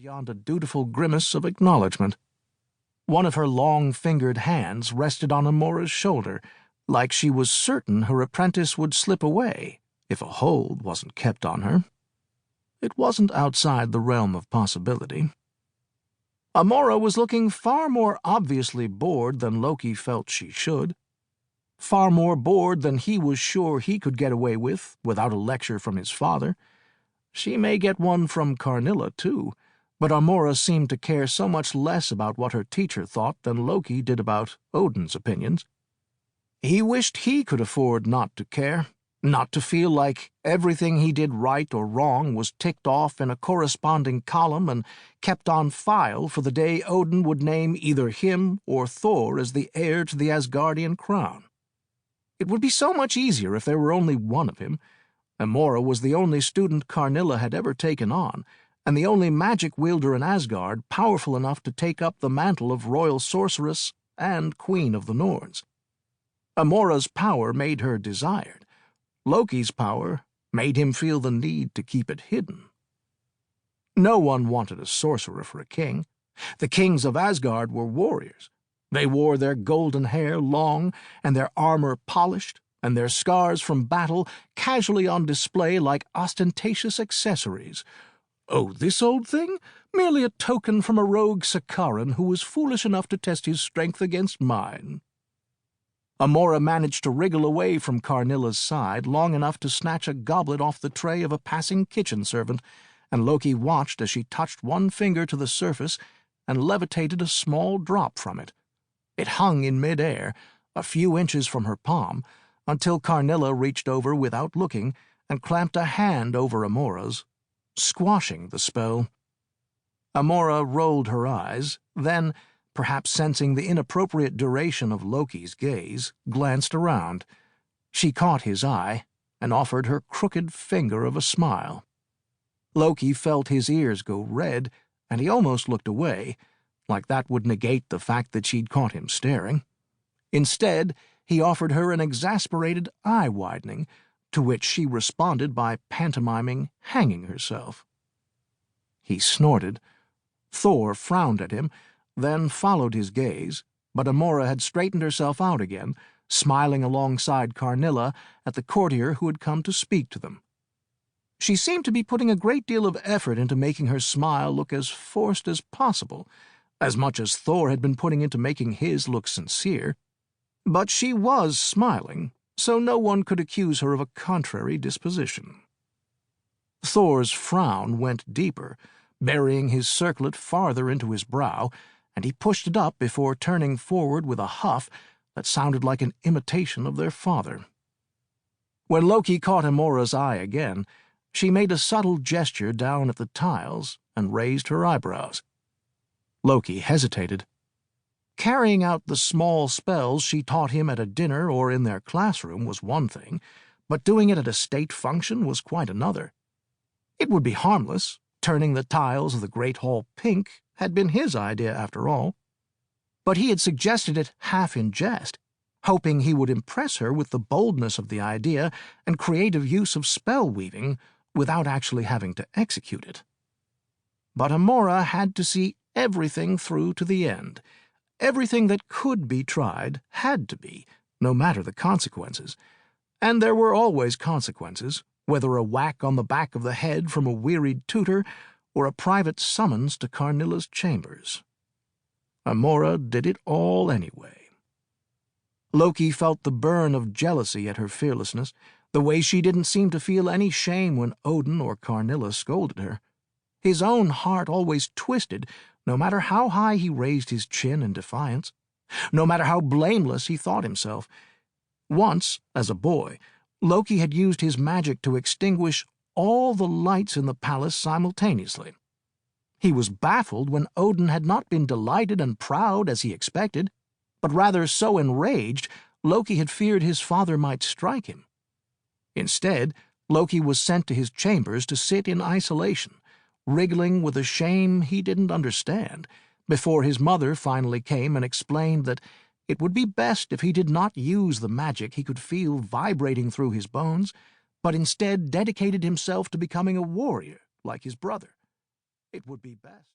beyond a dutiful grimace of acknowledgment. One of her long-fingered hands rested on Amora's shoulder, like she was certain her apprentice would slip away if a hold wasn't kept on her. It wasn't outside the realm of possibility. Amora was looking far more obviously bored than Loki felt she should. Far more bored than he was sure he could get away with without a lecture from his father. She may get one from Karnilla, too, but Amora seemed to care so much less about what her teacher thought than Loki did about Odin's opinions. He wished he could afford not to care, not to feel like everything he did right or wrong was ticked off in a corresponding column and kept on file for the day Odin would name either him or Thor as the heir to the Asgardian crown. It would be so much easier if there were only one of him. Amora was the only student Karnilla had ever taken on, and the only magic wielder in Asgard powerful enough to take up the mantle of royal sorceress and queen of the Norns. Amora's power made her desired. Loki's power made him feel the need to keep it hidden. No one wanted a sorcerer for a king. The kings of Asgard were warriors. They wore their golden hair long and their armor polished, and their scars from battle casually on display like ostentatious accessories. Oh, this old thing? Merely a token from a rogue Sakaran who was foolish enough to test his strength against mine. Amora managed to wriggle away from Karnilla's side long enough to snatch a goblet off the tray of a passing kitchen servant, and Loki watched as she touched one finger to the surface and levitated a small drop from it. It hung in mid-air, a few inches from her palm, until Karnilla reached over without looking and clamped a hand over Amora's, squashing the spell. Amora rolled her eyes, then, perhaps sensing the inappropriate duration of Loki's gaze, glanced around. She caught his eye and offered her crooked finger of a smile. Loki felt his ears go red, and he almost looked away, like that would negate the fact that she'd caught him staring. Instead, he offered her an exasperated eye-widening, to which she responded by pantomiming hanging herself. He snorted. Thor frowned at him, then followed his gaze, but Amora had straightened herself out again, smiling alongside Karnilla at the courtier who had come to speak to them. She seemed to be putting a great deal of effort into making her smile look as forced as possible, as much as Thor had been putting into making his look sincere. But she was smiling, so no one could accuse her of a contrary disposition. Thor's frown went deeper, burying his circlet farther into his brow, and he pushed it up before turning forward with a huff that sounded like an imitation of their father. When Loki caught Amora's eye again, she made a subtle gesture down at the tiles and raised her eyebrows. Loki hesitated. Carrying out the small spells she taught him at a dinner or in their classroom was one thing, but doing it at a state function was quite another. It would be harmless. Turning the tiles of the Great Hall pink had been his idea after all. But he had suggested it half in jest, hoping he would impress her with the boldness of the idea and creative use of spell-weaving without actually having to execute it. But Amora had to see everything through to the end. Everything that could be tried had to be, no matter the consequences. And there were always consequences, whether a whack on the back of the head from a wearied tutor or a private summons to Karnilla's chambers. Amora did it all anyway. Loki felt the burn of jealousy at her fearlessness, the way she didn't seem to feel any shame when Odin or Karnilla scolded her. His own heart always twisted, no matter how high he raised his chin in defiance, no matter how blameless he thought himself. Once, as a boy, Loki had used his magic to extinguish all the lights in the palace simultaneously. He was baffled when Odin had not been delighted and proud as he expected, but rather so enraged Loki had feared his father might strike him. Instead, Loki was sent to his chambers to sit in isolation, wriggling with a shame he didn't understand, before his mother finally came and explained that it would be best if he did not use the magic he could feel vibrating through his bones, but instead dedicated himself to becoming a warrior like his brother. It would be best.